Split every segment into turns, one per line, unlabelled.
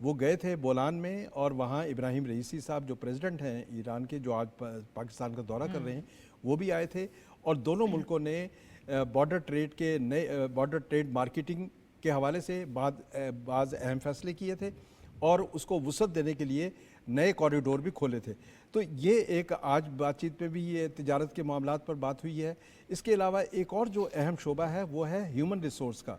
وہ گئے تھے بولان میں، اور وہاں ابراہیم رئیسی صاحب جو پریزیڈنٹ ہیں ایران کے، جو آج پاکستان کا دورہ کر رہے ہیں، وہ بھی آئے تھے، اور دونوں ملکوں نے بارڈر ٹریڈ کے نئے بارڈر ٹریڈ مارکیٹنگ کے حوالے سے بعض اہم فیصلے کیے تھے، اور اس کو وسعت دینے کے لیے نئے کوریڈور بھی کھولے تھے۔ تو یہ ایک آج بات چیت میں بھی یہ تجارت کے معاملات پر بات ہوئی ہے۔ اس کے علاوہ ایک اور جو اہم شعبہ ہے وہ ہے ہیومن ریسورس کا،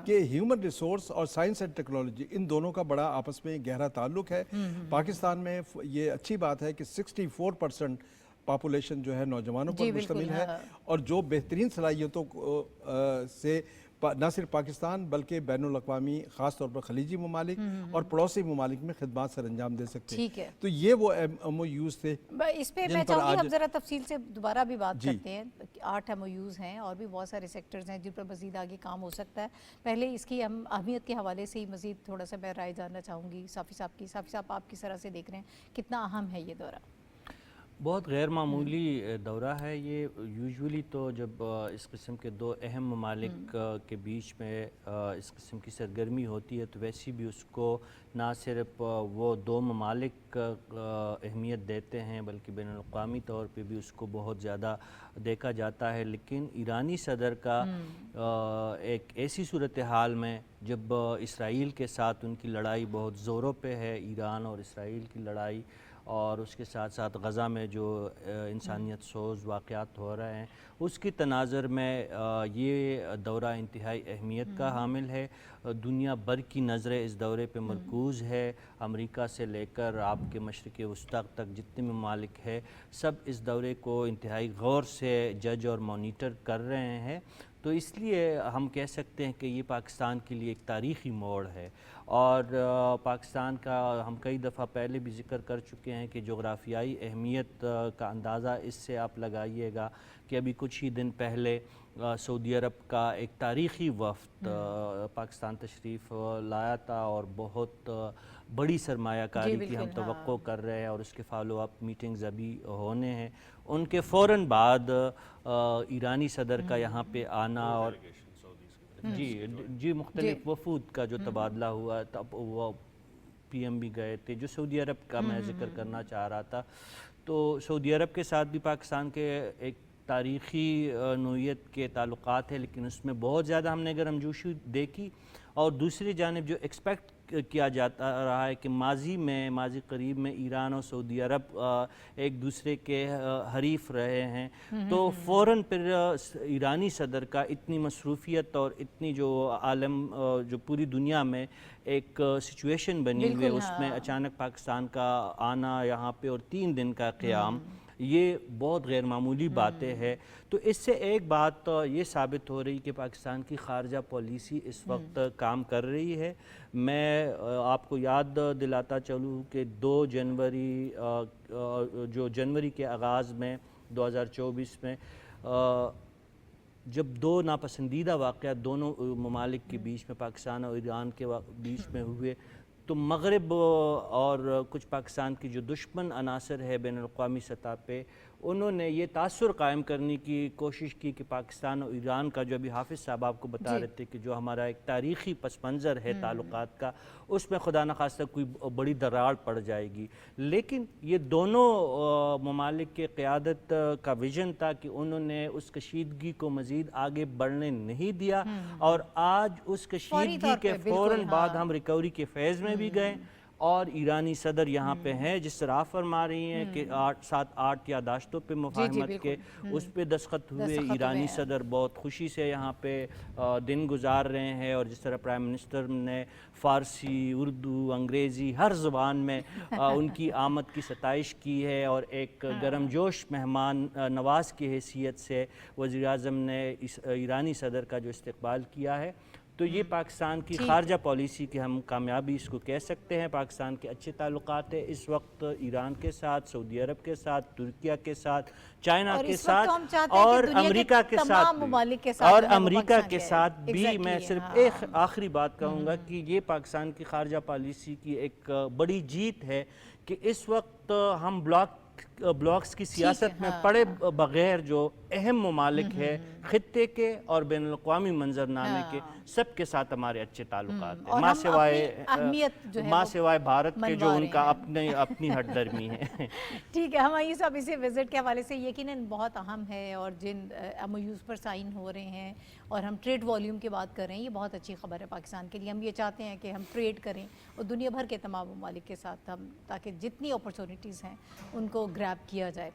کہ ہیومن ریسورس اور سائنس اینڈ ٹیکنالوجی، ان دونوں کا بڑا آپس میں گہرا تعلق ہے۔ پاکستان میں یہ اچھی بات ہے کہ 64% پاپولیشن جو ہے نوجوانوں پر مشتمل ہے، اور جو بہترین صلاحیتوں سے نہ صرف پاکستان بلکہ بین الاقوامی، خاص طور پر خلیجی ممالک اور پڑوسی ممالک میں خدمات سر انجام دے سکتے ہیں۔ تو یہ وہ ایم او یوز تھے۔
اس پہ میں چاہوں گی اب ذرا تفصیل سے دوبارہ بھی بات کرتے ہیں۔ 8 ایم او یوز ہیں اور بھی بہت سارے سیکٹرز ہیں جن پر مزید آگے کام ہو سکتا ہے۔ پہلے اس کی اہمیت کے حوالے سے ہی مزید تھوڑا سا میں رائے جاننا چاہوں گی صافی صاحب کی۔ صافی صاحب آپ کس طرح سے دیکھ رہے ہیں کتنا اہم ہے یہ دورہ؟
بہت غیر معمولی دورہ ہے یہ۔ یوزولی تو جب اس قسم کے دو اہم ممالک کے بیچ میں اس قسم کی سرگرمی ہوتی ہے تو ویسی بھی اس کو نہ صرف وہ دو ممالک اہمیت دیتے ہیں بلکہ بین الاقوامی طور پہ بھی اس کو بہت زیادہ دیکھا جاتا ہے۔ لیکن ایرانی صدر کا ایک ایسی صورتحال میں جب اسرائیل کے ساتھ ان کی لڑائی بہت زوروں پہ ہے، ایران اور اسرائیل کی لڑائی، اور اس کے ساتھ ساتھ غزہ میں جو انسانیت سوز واقعات ہو رہے ہیں، اس کی تناظر میں یہ دورہ انتہائی اہمیت کا حامل ہے۔ دنیا بھر کی نظریں اس دورے پہ مرکوز ہے۔ امریکہ سے لے کر آپ کے مشرق وسطی تک جتنے ممالک ہیں سب اس دورے کو انتہائی غور سے جج اور مانیٹر کر رہے ہیں۔ تو اس لیے ہم کہہ سکتے ہیں کہ یہ پاکستان کے لیے ایک تاریخی موڑ ہے، اور پاکستان کا ہم کئی دفعہ پہلے بھی ذکر کر چکے ہیں کہ جغرافیائی اہمیت کا اندازہ اس سے آپ لگائیے گا کہ ابھی کچھ ہی دن پہلے سعودی عرب کا ایک تاریخی وفد پاکستان تشریف لایا تھا، اور بہت بڑی سرمایہ کاری کی ہم توقع کر رہے ہیں، اور اس کے فالو اپ میٹنگز ابھی ہونے ہیں۔ ان کے فوراً بعد ایرانی صدر کا یہاں پہ آنا، اور جی مختلف وفود کا جو تبادلہ ہوا، تب وہ پی ایم بھی گئے تھے۔ جو سعودی عرب کا میں ذکر کرنا چاہ رہا تھا، تو سعودی عرب کے ساتھ بھی پاکستان کے ایک تاریخی نوعیت کے تعلقات ہیں، لیکن اس میں بہت زیادہ ہم نے گرمجوشی دیکھی۔ اور دوسری جانب جو ایکسپیکٹ کیا جاتا رہا ہے کہ ماضی قریب میں ایران اور سعودی عرب ایک دوسرے کے حریف رہے ہیں، تو فوراً پھر ایرانی صدر کا اتنی مصروفیت اور اتنی جو عالم جو پوری دنیا میں ایک سچویشن بنی ہوئی ہے، اس میں اچانک پاکستان کا آنا یہاں پہ اور 3 دن کا قیام، یہ بہت غیر معمولی باتیں ہے۔ تو اس سے ایک بات یہ ثابت ہو رہی کہ پاکستان کی خارجہ پالیسی اس وقت کام کر رہی ہے۔ میں آپ کو یاد دلاتا چلوں کہ 2 جنوری جو جنوری کے آغاز میں 2024 میں جب 2 ناپسندیدہ واقعات دونوں ممالک کے بیچ میں پاکستان اور ایران کے بیچ میں ہوئے، تو مغرب اور کچھ پاکستان کی جو دشمن عناصر ہے بین الاقوامی سطح پہ، انہوں نے یہ تاثر قائم کرنے کی کوشش کی کہ پاکستان اور ایران کا جو ابھی حافظ صاحب آپ کو بتا رہے تھے کہ جو ہمارا ایک تاریخی پس منظر ہے تعلقات کا، اس میں خدا نخواستہ کوئی بڑی دراڑ پڑ جائے گی۔ لیکن یہ دونوں ممالک کے قیادت کا ویژن تھا کہ انہوں نے اس کشیدگی کو مزید آگے بڑھنے نہیں دیا، اور آج اس کشیدگی کے فوراً بعد ہم ریکوری کے فیز میں بھی گئے، اور ایرانی صدر یہاں پہ ہیں، جس طرح آپ فرما رہی ہیں کہ 7-8 یادداشتوں پہ مفاہمت کے اس پہ دستخط ہوئے۔ ایرانی صدر بہت خوشی سے یہاں پہ دن گزار رہے ہیں، اور جس طرح پرائم منسٹر نے فارسی، اردو، انگریزی ہر زبان میں ان کی آمد کی ستائش کی ہے، اور ایک گرم جوش مہمان نواز کی حیثیت سے وزیر اعظم نے ایرانی صدر کا جو استقبال کیا ہے، تو یہ پاکستان کی خارجہ پالیسی کی ہم کامیابی اس کو کہہ سکتے ہیں۔ پاکستان کے اچھے تعلقات ہیں اس وقت ایران کے ساتھ، سعودی عرب کے ساتھ، ترکیہ کے ساتھ، چائنا کے ساتھ، اور امریکہ کے ساتھ بھی۔ میں صرف ایک آخری بات کہوں گا کہ یہ پاکستان کی خارجہ پالیسی کی ایک بڑی جیت ہے کہ اس وقت ہم بلاک بلاکس کی سیاست میں پڑے بغیر جو اہم ممالک ہے خطے کے اور بین الاقوامی منظرنامے کے، سب کے ساتھ ہمارے اچھے تعلقات ہیں، ماں سوائے بھارت کے جو ان کا اپنی ہٹ درمی ہے۔
ٹھیک ہے، ہمایوں صاحب اسے وزٹ کے حوالے سے یقیناً بہت اہم ہے، اور جن ایم او یوز پر سائن ہو رہے ہیں اور ہم ٹریڈ والیوم کی بات کر رہے ہیں، یہ بہت اچھی خبر ہے پاکستان کے لیے۔ ہم یہ چاہتے ہیں کہ ہم ٹریڈ کریں اور دنیا بھر کے تمام ممالک کے ساتھ ہم، تاکہ جتنی اپرچونیٹیز ہیں ان کو گریب کیا جائے۔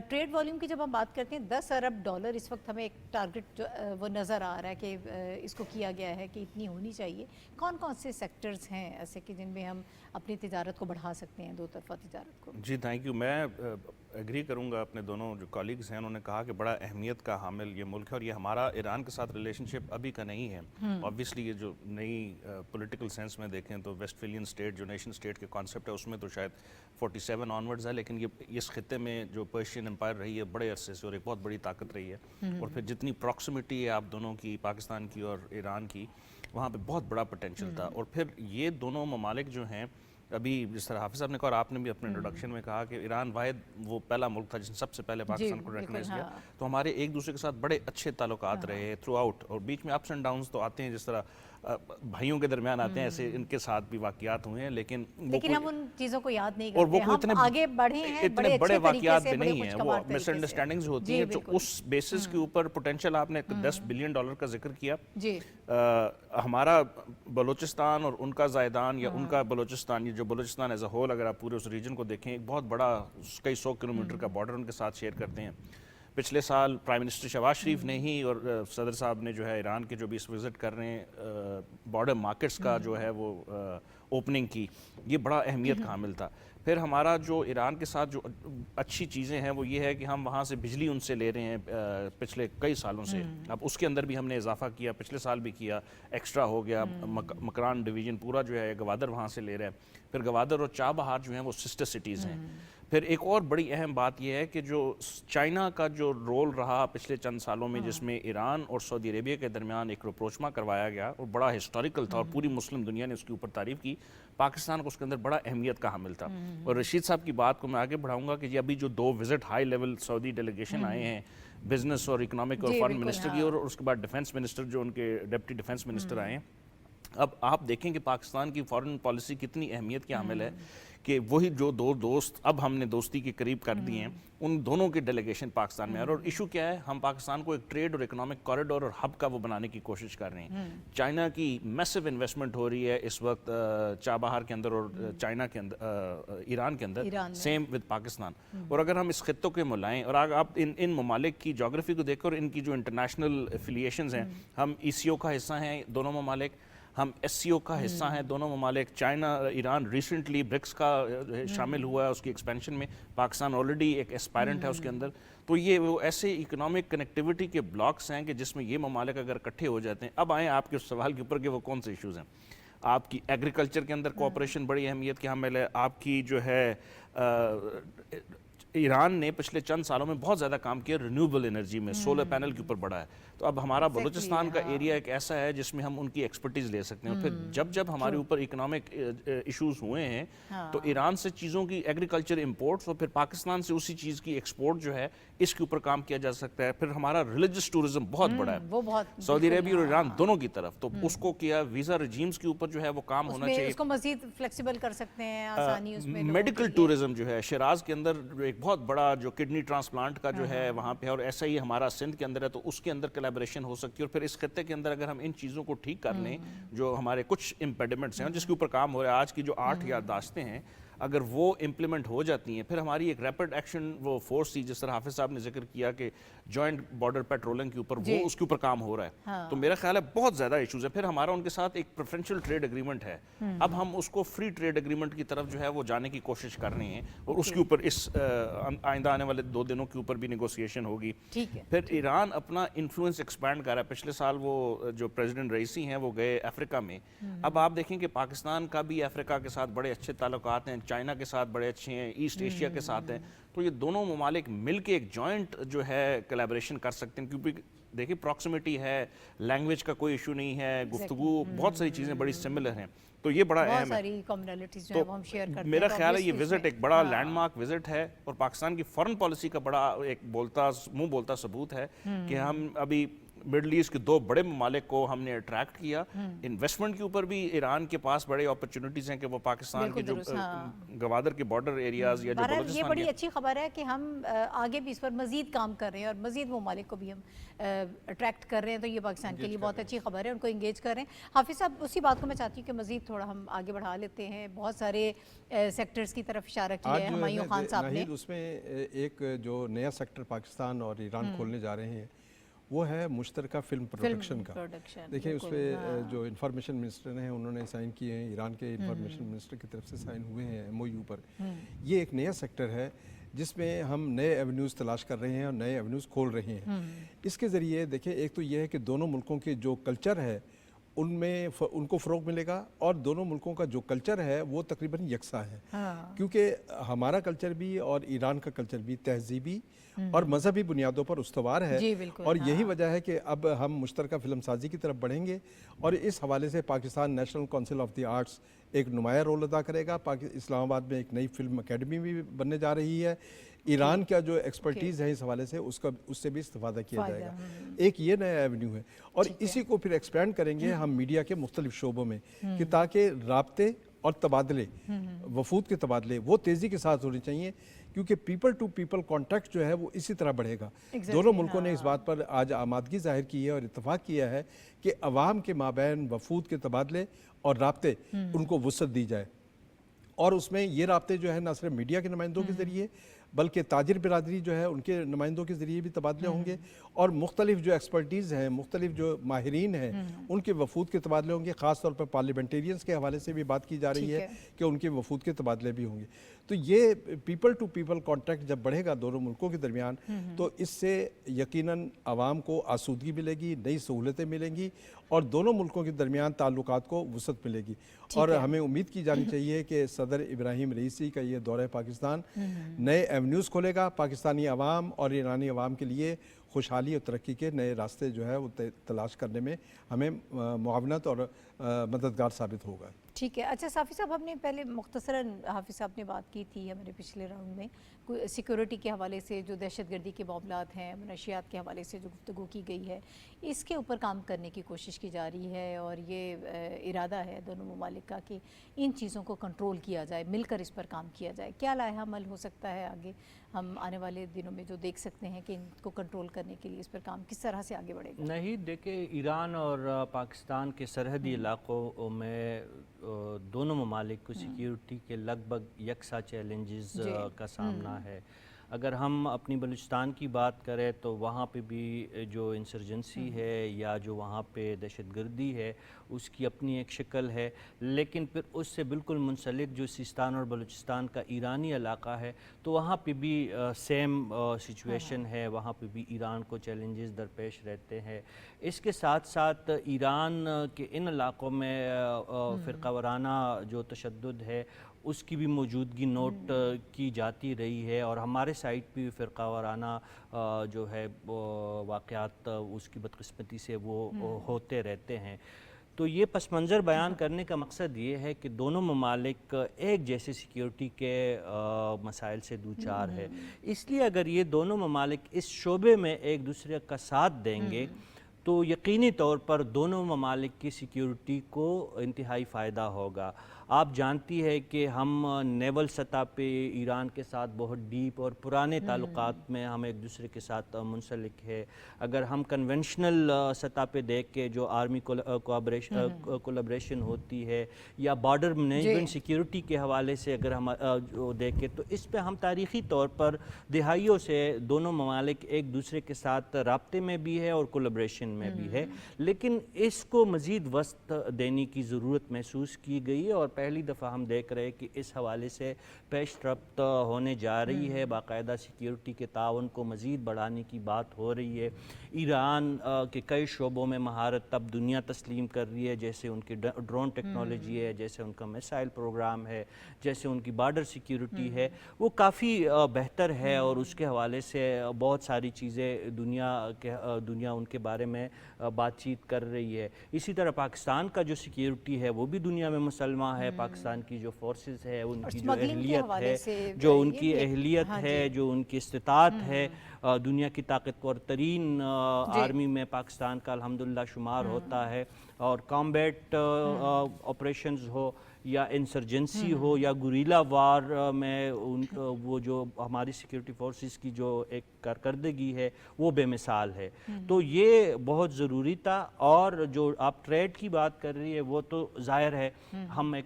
ٹریڈ والیوم کی جب ہم بات کرتے ہیں، $10 ارب اس وقت ہمیں ایک ٹارگٹ جو وہ نظر آ رہا ہے کہ اس کو کیا گیا ہے کہ اتنی ہونی چاہیے۔ کون کون سے سیکٹرز ہیں ایسے کہ جن میں ہم اپنی تجارت کو بڑھا سکتے ہیں، دو طرفہ تجارت کو؟
جی تھینک یو، میں ایگری کروں گا، اپنے دونوں جو کالیگز ہیں انہوں نے کہا کہ بڑا اہمیت کا حامل یہ ملک ہے، اور یہ ہمارا ایران کے ساتھ ریلیشن شپ ابھی کا نہیں ہے۔ آبویسلی یہ جو نئی پولیٹیکل سینس میں دیکھیں تو ویسٹ فیلین اسٹیٹ جو نیشن اسٹیٹ کے کانسیپٹ ہے اس میں تو شاید 47 آنورڈز ہے، لیکن یہ اس خطے میں جو پرشین امپائر رہی ہے بڑے عرصے سے اور ایک بہت بڑی طاقت رہی ہے، اور پھر جتنی پراکسیمیٹی ہے آپ دونوں کی، پاکستان کی اور ایران کی، وہاں پہ بہت بڑا پوٹینشیل تھا۔ اور پھر یہ دونوں ممالک جو ہیں، ابھی جس طرح حافظ صاحب نے کہا اور آپ نے بھی اپنے انٹروڈکشن میں کہا کہ ایران واحد وہ پہلا ملک تھا جس نے سب سے پہلے پاکستان کو ریکگنائز کیا، تو ہمارے ایک دوسرے کے ساتھ بڑے اچھے تعلقات رہے تھرو آؤٹ، اور بیچ میں اپس اینڈ ڈاؤنز تو آتے ہیں، جس طرح بھائیوں کے درمیان آتے ہیں، ایسے ان کے ساتھ بھی واقعات ہوئے ہیں، لیکن
ہم ان چیزوں کو یاد نہیں
اور وہ
کرتے، ہم آگے بڑھے ہیں،
اتنے بڑے واقعات بھی نہیں ہیں، وہ مس انڈرسٹینڈنگز ہوتی ہیں، تو اس بیسس کے اوپر پوٹینشیل آپ نے $10 بلین کا ذکر کیا۔ ہمارا بلوچستان اور ان کا زائدان یا ان کا بلوچستان، یہ جو بلوچستان ایز اے ہول اگر آپ پورے اس ریجن کو دیکھیں، ایک بہت بڑا کئی 100 کلومیٹر کا بارڈر ان کے ساتھ شیئر کرتے ہیں۔ پچھلے سال پرائم منسٹر شہباز شریف نے ہی اور صدر صاحب نے جو ہے ایران کے جو بھی اس وزٹ کر رہے ہیں، بارڈر مارکیٹس کا جو ہے وہ اوپننگ کی، یہ بڑا اہمیت کا حامل تھا۔ پھر ہمارا جو ایران کے ساتھ جو اچھی چیزیں ہیں وہ یہ ہے کہ ہم وہاں سے بجلی ان سے لے رہے ہیں پچھلے کئی سالوں سے، اب اس کے اندر بھی ہم نے اضافہ کیا، پچھلے سال بھی کیا، ایکسٹرا ہو گیا، مکران ڈویژن پورا جو ہے گوادر وہاں سے لے رہا ہے، پھر گوادر اور چابہار جو ہیں وہ سسٹر سٹیز ہیں۔ پھر ایک اور بڑی اہم بات یہ ہے کہ جو چائنا کا جو رول رہا پچھلے چند سالوں میں، جس میں ایران اور سعودی عربیہ کے درمیان ایک رپروچما کروایا گیا اور بڑا ہسٹوریکل تھا اور پوری مسلم دنیا نے اس کے اوپر تعریف کی، پاکستان کو اس کے اندر بڑا اہمیت کا حامل تھا۔ اور رشید صاحب کی بات کو میں آگے بڑھاؤں گا کہ یہ ابھی جو 2 وزٹ ہائی لیول سعودی ڈیلیگیشن آئے ہیں، بزنس اور اکنامک اور فارن منسٹر کی، اور اس کے بعد ڈیفنس منسٹر جو ان کے ڈپٹی ڈیفنس منسٹر آئے ہیں، اب آپ دیکھیں کہ پاکستان کی فارن پالیسی کتنی اہمیت کی حامل ہے کہ وہی جو 2 دوست اب ہم نے دوستی کے قریب کر دی ہیں، ان دونوں کی ڈیلیگیشن پاکستان میں، اور ایشو کیا ہے، ہم پاکستان کو ایک ٹریڈ اور اکنامک کوریڈور اور ہب کا وہ بنانے کی کوشش کر رہے ہیں۔ چائنا کی میسو انویسٹمنٹ ہو رہی ہے اس وقت چابہار کے اندر اور چائنا کے اندر، ایران کے اندر، سیم ود پاکستان۔ اور اگر ہم اس خطوں کے ملائیں اور آپ ان ممالک کی جغرافی کو دیکھ کر ان کی جو انٹرنیشنل افیلیشنز ہیں، ہم ECO کا حصہ ہیں دونوں ممالک، ہم SCO کا حصہ ہیں دونوں ممالک، چائنا ایران ریسنٹلی برکس کا شامل ہوا ہے اس کی ایکسپینشن میں، پاکستان آلریڈی ایک ایسپائرنٹ ہے اس کے اندر۔ تو یہ وہ ایسے اکنامک کنیکٹیوٹی کے بلاکس ہیں کہ جس میں یہ ممالک اگر اکٹھے ہو جاتے ہیں۔ اب آئیں آپ کے سوال کے اوپر کہ وہ کون سے ایشوز ہیں۔ آپ کی ایگریکلچر کے اندر کوآپریشن بڑی اہمیت کی حامل ہے، آپ کی جو ہے ایران نے پچھلے چند سالوں میں بہت زیادہ کام کیا رینیوبل انرجی میں، سولر پینل کے اوپر بڑھا ہے، تو اب ہمارا بلوچستان کا ایریا ایک ایسا ہے جس میں ہم ان کی ایکسپرٹیز لے سکتے ہیں۔ پھر جب ہمارے اوپر اکنامک ایشوز ہوئے ہیں تو ایران سے چیزوں کی ایگریکلچر امپورٹس اور پھر پاکستان سے اسی چیز کی ایکسپورٹ جو ہے اس کے اوپر کام کیا جا سکتا ہے۔ پھر ہمارا ریلیجس ٹورزم بہت بڑا ہے سعودی عربیہ اور ایران دونوں کی طرف، تو اس کو کیا ویزا رجیمز کے اوپر جو ہے وہ کام ہونا چاہیے،
اس کو مزید فلیکسیبل کر سکتے ہیں، آسانی اس میں۔
میڈیکل ٹورزم جو ہے شیراز کے اندر ایک بہت بڑا جو کڈنی ٹرانسپلانٹ کا جو ہے وہاں پہ، اور ایسا ہی ہمارا سندھ کے اندر ہے، تو اس کے اندر کولیبریشن ہو سکتی ہے۔ اور پھر اس خطے کے اندر اگر ہم ان چیزوں کو ٹھیک کر لیں، جو ہمارے کچھ امپیڈمنٹس ہیں جس کے اوپر کام ہو رہا ہے، آج کی جو 8 یادداشتیں ہیں اگر وہ امپلیمنٹ ہو جاتی ہیں، پھر ہماری ایک ریپڈ ایکشن وہ فورس تھی جس طرح حافظ صاحب نے ذکر کیا کہ جوائنٹ بارڈر پیٹرولنگ کے اوپر وہ اس کے اوپر کام ہو رہا ہے، تو میرا خیال ہے بہت زیادہ ایشوز ہے۔ پھر ہمارا ان کے ساتھ ایک پریفرینشیل ٹریڈ ایگریمنٹ ہے، اب ہم اس کو فری ٹریڈ ایگریمنٹ کی طرف جو ہے وہ جانے کی کوشش کر رہے ہیں، اور اس کے اوپر اس آئندہ آنے والے 2 دنوں کے اوپر بھی نیگوسیشن ہوگی۔ پھر ایران اپنا انفلوئنس ایکسپینڈ کر رہا ہے، پچھلے سال وہ جو پریزیڈنٹ رئیسی ہیں وہ گئے افریقہ میں، اب آپ دیکھیں کہ پاکستان کا بھی افریقہ کے ساتھ بڑے اچھے تعلقات ہیں، چائنا کے ساتھ بڑے اچھے ہیں، ایسٹ ایشیا کے ساتھ ہیں، تو یہ دونوں ممالک مل کے ایک جوائنٹ جو ہے کولیبریشن کر سکتے ہیں، کیونکہ دیکھیں پراکسیمیٹی ہے، لینگویج کا کوئی ایشو نہیں ہے، گفتگو بہت ساری چیزیں بڑی سملر ہیں، تو یہ بڑا اہم ہے۔ تو میرا خیال ہے یہ وزٹ ایک بڑا لینڈ مارک وزٹ ہے، اور پاکستان کی فارن پالیسی کا بڑا ایک منہ بولتا ثبوت ہے کہ ہم ابھی مڈل ایسٹ کے دو بڑے ممالک کو ہم نے اٹریکٹ کیا۔ انویسٹمنٹ کے اوپر بھی ایران کے پاس بڑے اپرچونٹیز ہیں کہ وہ پاکستان کے جو گوادر کے بارڈر ایریاز یا جو بلوچستان،
یہ بڑی اچھی خبر ہے کہ ہم آگے بھی اس پر مزید کام کر رہے ہیں اور مزید ممالک کو بھی ہم اٹریکٹ کر رہے ہیں، تو یہ پاکستان کے لیے بہت اچھی خبر ہے، ان کو انگیج کر رہے ہیں۔ حافظ صاحب اسی بات کو میں چاہتی ہوں کہ مزید تھوڑا ہم آگے بڑھا لیتے ہیں، بہت سارے سیکٹرز کی طرف اشارہ کیا ہے ہمایوں خان صاحب نے۔
اس میں ایک جو نیا سیکٹر پاکستان اور ایران کھولنے جا رہے ہیں وہ ہے مشترکہ فلم پروڈکشن کا۔ دیکھیں اس پہ جو انفارمیشن منسٹر ہیں انہوں نے سائن کیے ہیں، ایران کے انفارمیشن منسٹر کی طرف سے سائن ہوئے ہیں ایم او یو پر۔ یہ ایک نیا سیکٹر ہے جس میں ہم نئے ایونیوز تلاش کر رہے ہیں اور نئے ایونیوز کھول رہے ہیں۔ اس کے ذریعے دیکھیں ایک تو یہ ہے کہ دونوں ملکوں کے جو کلچر ہے ان میں ان کو فروغ ملے گا، اور دونوں ملکوں کا جو کلچر ہے وہ تقریباً یکساں ہے، کیونکہ ہمارا کلچر بھی اور ایران کا کلچر بھی تہذیبی اور مذہبی بنیادوں پر استوار ہے، اور یہی وجہ ہے کہ اب ہم مشترکہ فلم سازی کی طرف بڑھیں گے، اور اس حوالے سے Pakistan national council of the arts ایک نمایاں رول ادا کرے گا۔ اسلام آباد میں ایک نئی فلم اکیڈمی بھی بننے جا رہی ہے، ایران کا جو ایکسپرٹیز ہے اس حوالے سے اس سے بھی استفادہ کیا جائے گا۔ ایک یہ نیا ایونیو ہے، اور اسی کو پھر ایکسپینڈ کریں گے ہم میڈیا کے مختلف شعبوں میں، کہ تاکہ رابطے اور تبادلے، وفود کے تبادلے وہ تیزی کے ساتھ ہونے چاہیے، کیونکہ پیپل ٹو پیپل کانٹیکٹ جو ہے وہ اسی طرح بڑھے گا۔ دونوں ملکوں نے اس بات پر آج آمادگی ظاہر کی ہے اور اتفاق کیا ہے کہ عوام کے مابین وفود کے تبادلے اور رابطے ان کو وسعت دی جائے، اور اس میں یہ رابطے جو ہے نہ صرف میڈیا کے نمائندوں کے ذریعے بلکہ تاجر برادری جو ہے ان کے نمائندوں کے ذریعے بھی تبادلے ہوں گے، اور مختلف جو ایکسپرٹیز ہیں، مختلف جو ماہرین ہیں ان کے وفود کے تبادلے ہوں گے۔ خاص طور پر پارلیمنٹیرینز کے حوالے سے بھی بات کی جا رہی ہے کہ ان کے وفود کے تبادلے بھی ہوں گے۔ تو یہ پیپل ٹو پیپل کانٹیکٹ جب بڑھے گا دونوں ملکوں کے درمیان، تو اس سے یقیناً عوام کو آسودگی ملے گی، نئی سہولتیں ملیں گی، اور دونوں ملکوں کے درمیان تعلقات کو وسعت ملے گی۔ اور ہمیں امید کی جانی چاہیے کہ صدر ابراہیم رئیسی کا یہ دورہ پاکستان نئے ایونیوز کھولے گا، پاکستانی عوام اور ایرانی عوام کے لیے خوشحالی اور ترقی کے نئے راستے جو ہے وہ تلاش کرنے میں ہمیں معاونت اور مددگار ثابت ہوگا۔
ٹھیک ہے۔ اچھا صافی صاحب، ہم نے پہلے مختصراً حافظ صاحب نے بات کی تھی ہمارے پچھلے راؤنڈ میں، سیکیورٹی کے حوالے سے جو دہشت گردی کے معاملات ہیں، منشیات کے حوالے سے جو گفتگو کی گئی ہے، اس کے اوپر کام کرنے کی کوشش کی جا رہی ہے، اور یہ ارادہ ہے دونوں ممالک کا کہ ان چیزوں کو کنٹرول کیا جائے، مل کر اس پر کام کیا جائے۔ کیا لائحہ عمل ہو سکتا ہے آگے ہم آنے والے دنوں میں جو دیکھ سکتے ہیں کہ ان کو کنٹرول کرنے کے لیے اس پر کام کس طرح سے آگے بڑھے گا؟
نہیں، دیکھیں ایران اور پاکستان کے سرحدی علاقوں میں دونوں ممالک کو سیکیورٹی کے لگ بھگ یکساں چیلنجز کا سامنا ہے۔ اگر ہم اپنی بلوچستان کی بات کریں تو وہاں پہ بھی جو انسرجنسی ہے یا جو وہاں پہ دہشت گردی ہے اس کی اپنی ایک شکل ہے، لیکن پھر اس سے بالکل منسلک جو سیستان اور بلوچستان کا ایرانی علاقہ ہے تو وہاں پہ بھی سیم سچویشن ہے، وہاں پہ بھی ایران کو چیلنجز درپیش رہتے ہیں۔ اس کے ساتھ ساتھ ایران کے ان علاقوں میں فرقہ وارانہ جو تشدد ہے اس کی بھی موجودگی نوٹ کی جاتی رہی ہے، اور ہمارے سائٹ پہ فرقہ وارانہ جو ہے واقعات اس کی بدقسمتی سے وہ ہوتے رہتے ہیں۔ تو یہ پس منظر بیان کرنے کا مقصد یہ ہے کہ دونوں ممالک ایک جیسے سیکیورٹی کے مسائل سے دوچار ہے، اس لیے اگر یہ دونوں ممالک اس شعبے میں ایک دوسرے کا ساتھ دیں گے تو یقینی طور پر دونوں ممالک کی سیکیورٹی کو انتہائی فائدہ ہوگا۔ آپ جانتی ہے کہ ہم نیول سطح پہ ایران کے ساتھ بہت ڈیپ اور پرانے تعلقات میں ہم ایک دوسرے کے ساتھ منسلک ہے۔ اگر ہم کنونشنل سطح پہ دیکھ کے جو آرمی کولابریشن ہوتی ہے یا بارڈر مینجمنٹ سیکیورٹی کے حوالے سے اگر ہم دیکھیں تو اس پہ ہم تاریخی طور پر دہائیوں سے دونوں ممالک ایک دوسرے کے ساتھ رابطے میں بھی ہے اور کولابریشن میں بھی ہے، لیکن اس کو مزید وسعت دینے کی ضرورت محسوس کی گئی ہے، اور پہلی دفعہ ہم دیکھ رہے ہیں کہ اس حوالے سے پیش رفت ہونے جا رہی ہے، باقاعدہ سیکیورٹی کے تعاون کو مزید بڑھانے کی بات ہو رہی ہے۔ ایران کے کئی شعبوں میں مہارت اب دنیا تسلیم کر رہی ہے، جیسے ان کی ڈرون ٹیکنالوجی ہے، جیسے ان کا میسائل پروگرام ہے، جیسے ان کی بارڈر سیکیورٹی ہے، وہ کافی بہتر ہے، اور اس کے حوالے سے بہت ساری چیزیں دنیا ان کے بارے میں بات چیت کر رہی ہے۔ اسی طرح پاکستان کا جو سیکیورٹی ہے وہ بھی دنیا میں مسلمہ ہے، پاکستان کی جو فورسز ہے، ان کی جو اہلیت ہے، جو ان کی استطاعت ہے، دنیا کی طاقتور ترین آرمی میں پاکستان کا الحمدللہ شمار ہوتا ہے، اور کامبیٹ آپریشنز ہو یا انسرجنسی ہو یا گوریلا وار میں وہ جو ہماری سیکیورٹی فورسز کی جو ایک کارکردگی ہے وہ بے مثال ہے۔ تو یہ بہت ضروری تھا، اور جو آپ ٹریڈ کی بات کر رہی ہے وہ تو ظاہر ہے، ہم ایک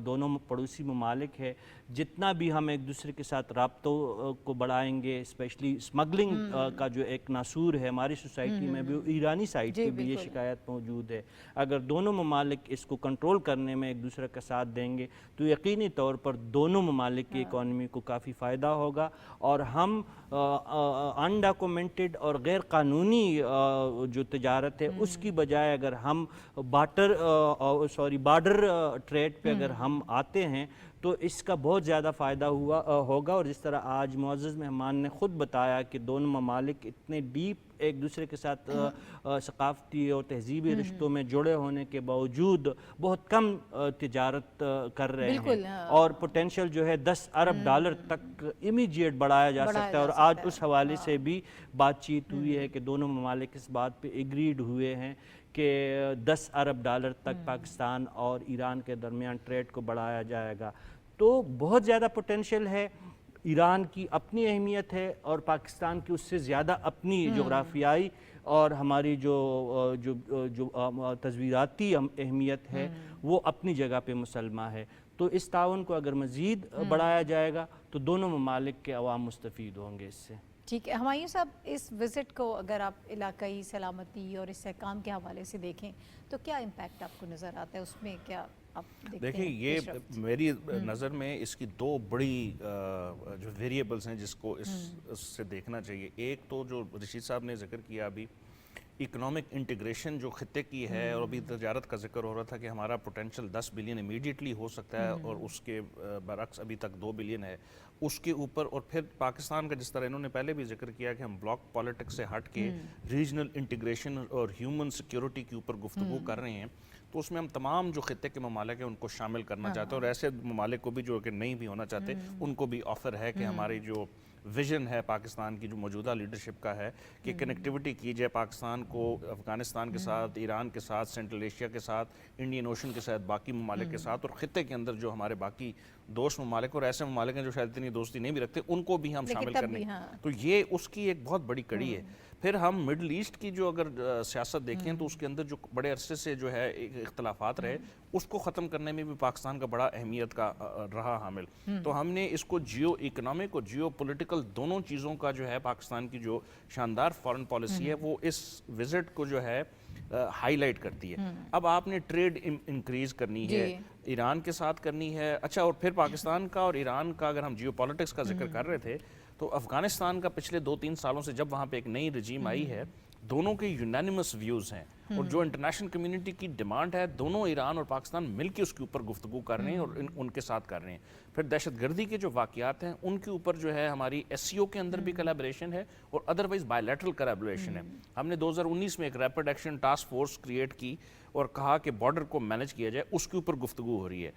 دونوں پڑوسی ممالک ہے، جتنا بھی ہم ایک دوسرے کے ساتھ رابطوں کو بڑھائیں گے، اسپیشلی اسمگلنگ کا جو ایک ناسور ہے ہماری سوسائٹی میں بھی، ایرانی سائٹ کی بھی یہ شکایت موجود ہے، اگر دونوں ممالک اس کو کنٹرول کرنے میں ایک دوسرے کا ساتھ دیں گے تو یقینی طور پر دونوں ممالک کی اکانومی کو کافی فائدہ ہوگا، اور ہم انڈاکومنٹڈ اور غیر قانونی جو تجارت ہے اس کی بجائے اگر ہم بارڈر ٹریڈ پہ اگر ہم آتے ہیں تو اس کا بہت زیادہ فائدہ ہوگا، اور جس طرح آج معزز مہمان نے خود بتایا کہ دونوں ممالک اتنے ڈیپ ایک دوسرے کے ساتھ ثقافتی اور تہذیبی رشتوں میں جڑے ہونے کے باوجود بہت کم تجارت کر رہے ہیں، اور پوٹینشل جو ہے $10 ارب تک امیجیٹ بڑھایا جا سکتا ہے، اور آج اس حوالے سے بھی بات چیت ہوئی ہے کہ دونوں ممالک اس بات پہ ایگریڈ ہوئے ہیں کہ $10 ارب تک پاکستان اور ایران کے درمیان ٹریڈ کو بڑھایا جائے گا۔ تو بہت زیادہ پوٹینشل ہے، ایران کی اپنی اہمیت ہے اور پاکستان کی اس سے زیادہ اپنی جغرافیائی اور ہماری جو تصویراتی اہمیت ہے وہ اپنی جگہ پہ مسلمہ ہے۔ تو اس تعاون کو اگر مزید بڑھایا جائے گا تو دونوں ممالک کے عوام مستفید ہوں گے اس سے۔
ٹھیک ہے ہمایوں صاحب، اس وزٹ کو اگر آپ علاقائی سلامتی اور استحکام کے حوالے سے دیکھیں تو کیا امپیکٹ آپ کو نظر آتا ہے اس میں؟ کیا آپ
دیکھیں، یہ میری نظر میں اس کی دو بڑی جو ویریبلز ہیں جس کو اس سے دیکھنا چاہیے۔ ایک تو جو رشید صاحب نے ذکر کیا ابھی، اکنامک انٹیگریشن جو خطے کی ہے، اور ابھی تجارت کا ذکر ہو رہا تھا کہ ہمارا پوٹینشل 10 بلین امیڈیٹلی ہو سکتا ہے، اور اس کے برعکس ابھی تک 2 بلین ہے اس کے اوپر، اور پھر پاکستان کا جس طرح انہوں نے پہلے بھی ذکر کیا کہ ہم بلاک پالیٹکس سے ہٹ کے ریجنل انٹیگریشن اور ہیومن سیکیورٹی کے اوپر گفتگو کر رہے ہیں، تو اس میں ہم تمام جو خطے کے ممالک ہیں ان کو شامل کرنا چاہتے ہیں، اور ایسے ممالک کو بھی جو کہ نہیں بھی ہونا چاہتے ان کو بھی آفر ہے کہ ہماری جو ویژن ہے پاکستان کی جو موجودہ لیڈرشپ کا ہے کہ کنیکٹیوٹی کی جائے پاکستان کو افغانستان کے ساتھ، ایران کے ساتھ، سینٹرل ایشیا کے ساتھ، انڈین اوشن کے ساتھ، باقی ممالک کے ساتھ، اور خطے کے اندر جو ہمارے باقی دوست ممالک اور ایسے ممالک ہیں جو شاید اتنی دوستی نہیں بھی رکھتے ان کو بھی ہم شامل کرنے، تو یہ اس کی ایک بہت بڑی کڑی ہے۔ پھر ہم مڈل ایسٹ کی جو اگر سیاست دیکھیں تو اس کے اندر جو بڑے عرصے سے جو ہے اختلافات رہے اس کو ختم کرنے میں بھی پاکستان کا بڑا اہمیت کا رہا حامل، تو ہم نے اس کو جیو اکنامک اور جیو پولیٹیکل دونوں چیزوں کا جو ہے پاکستان کی جو شاندار فارن پالیسی ہے وہ اس وزٹ کو جو ہے ہائی لائٹ کرتی ہے۔ اب آپ نے ٹریڈ انکریز کرنی ہے، ایران کے ساتھ کرنی ہے، اچھا، اور پھر پاکستان کا اور ایران کا اگر ہم جیو پالیٹکس کا ذکر کر رہے تھے تو افغانستان کا پچھلے 2-3 سالوں سے جب وہاں پہ ایک نئی رجیم آئی ہے، دونوں کے یونانیمس ویوز ہیں، اور جو انٹرنیشنل کمیونٹی کی ڈیمانڈ ہے دونوں ایران اور پاکستان مل کے اس کے اوپر گفتگو کر رہے ہیں اور ان کے ساتھ کر رہے ہیں۔ پھر دہشت گردی کے جو واقعات ہیں ان کے اوپر جو ہے ہماری ایس سی او کے اندر بھی کلیبریشن ہے اور ادروائز بائی لیٹرل کلیبریشن ہے۔ ہم نے 2019 میں ایک rapid action task force create کی اور کہا کہ بارڈر کو مینج کیا جائے، اس کے اوپر گفتگو ہو رہی ہے۔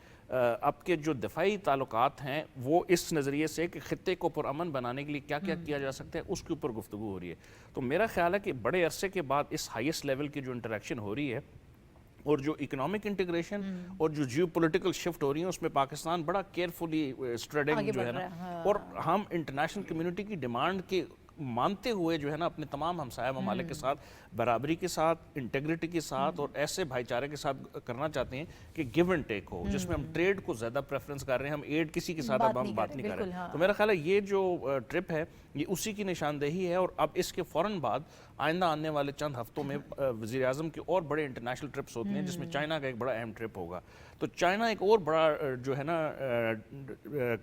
اب کے جو دفاعی تعلقات ہیں وہ اس نظریے سے کہ خطے کو پرامن بنانے کے لیے کیا کیا کیا جا سکتا ہے اس کے اوپر گفتگو ہو رہی ہے۔ تو میرا خیال ہے کہ بڑے عرصے کے بعد اس ہائیسٹ لیول کی جو انٹریکشن ہو رہی ہے اور جو اکنامک انٹیگریشن اور جو جیو پولیٹیکل شفٹ ہو رہی ہیں اس میں پاکستان بڑا کیئرفلی اسٹریڈنگ جو ہے نا، اور ہم انٹرنیشنل کمیونٹی کی ڈیمانڈ کے مانتے ہوئے جو ہے نا اپنے تمام ہمسایہ ممالک کے ساتھ برابری کے ساتھ, انٹیگریٹی کے ساتھ اور ایسے بھائی چارے کے ساتھ کرنا چاہتے ہیں کہ گیو اینڈ ٹیک ہو, جس میں ہم ٹریڈ کو زیادہ پریفرنس کر رہے ہیں, ہم ایڈ کسی کے ساتھ اب ہم بات نہیں کر رہے. تو میرا خیال ہے یہ جو ٹرپ ہے یہ اسی کی نشاندہی ہے, اور اب اس کے فوراً بعد آئندہ آنے والے چند ہفتوں میں وزیر اعظم کے اور بڑے انٹرنیشنل ٹرپس ہوتے ہیں, جس میں چائنا کا ایک بڑا اہم ٹرپ ہوگا. تو چائنا ایک اور بڑا جو ہے نا